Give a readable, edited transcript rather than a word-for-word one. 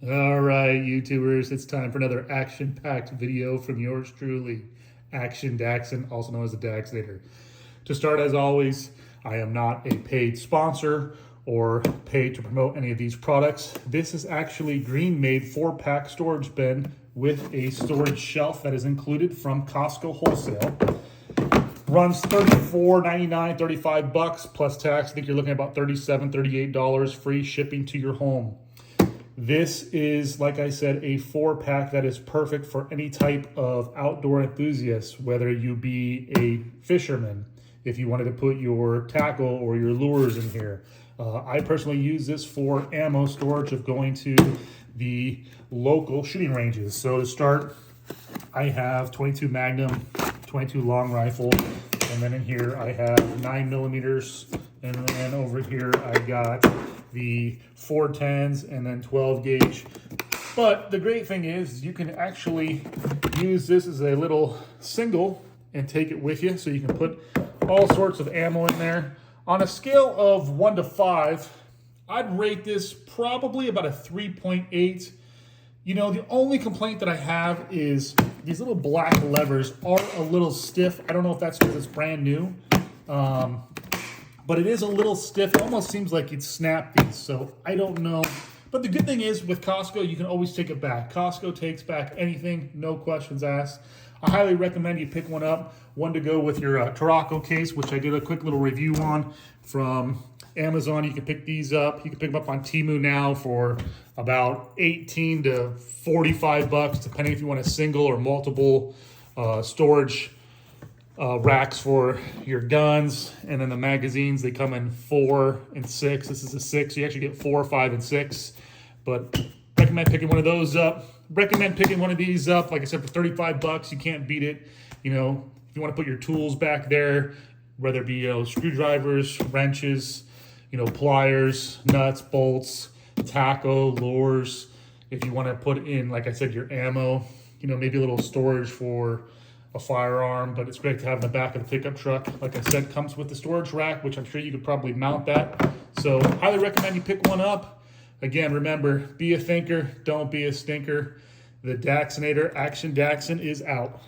All right, YouTubers, it's time for another action-packed video from yours truly, ActionDaxson, also known as the Daxnator. To start, as always, I am not a paid sponsor or paid to promote any of these products. This is actually Greedmade 4-pack storage bin with a storage shelf that is included from Costco Wholesale. Runs $34.99, $35 plus tax. I think you're looking at about $37, $38 free shipping to your home. This is, like I said, a 4-pack that is perfect for any type of outdoor enthusiast, whether you be a fisherman, if you wanted to put your tackle or your lures in here. I personally use this for ammo storage of going to the local shooting ranges. So to start, I have 22 Magnum, 22 long rifle, and then in here I have 9mm, and then over here I got the 410s and then 12 gauge. But the great thing is you can actually use this as a little single and take it with you, so you can put all sorts of ammo in there. On a scale of 1 to 5, I'd rate this probably about a 3.8. You know, the only complaint that I have is these little black levers are a little stiff. I don't know if that's because it's brand new, but it is a little stiff. It almost seems like you'd snap these, so I don't know. But the good thing is with Costco, you can always take it back. Costco takes back anything, no questions asked. I highly recommend you pick one up, one to go with your Tarocco case, which I did a quick little review on from Amazon. You can pick these up. You can pick them up on Temu now for about 18 to 45 bucks, depending if you want a single or multiple storage racks for your guns. And then the magazines, they come in 4 and 6. This is a 6. You actually get 4, 5, and 6. But recommend picking one of those up. Recommend picking one of these up. Like I said, for 35 bucks, you can't beat it. You know, if you want to put your tools back there, whether it be screwdrivers, wrenches, pliers, nuts, bolts, tackle, lures. If you want to put in, like I said, your ammo, maybe a little storage for a firearm, but it's great to have in the back of the pickup truck. Like I said, comes with the storage rack, which I'm sure you could probably mount that. So highly recommend you pick one up. Again, remember, be a thinker, don't be a stinker. The Daxnator, ActionDaxson, is out.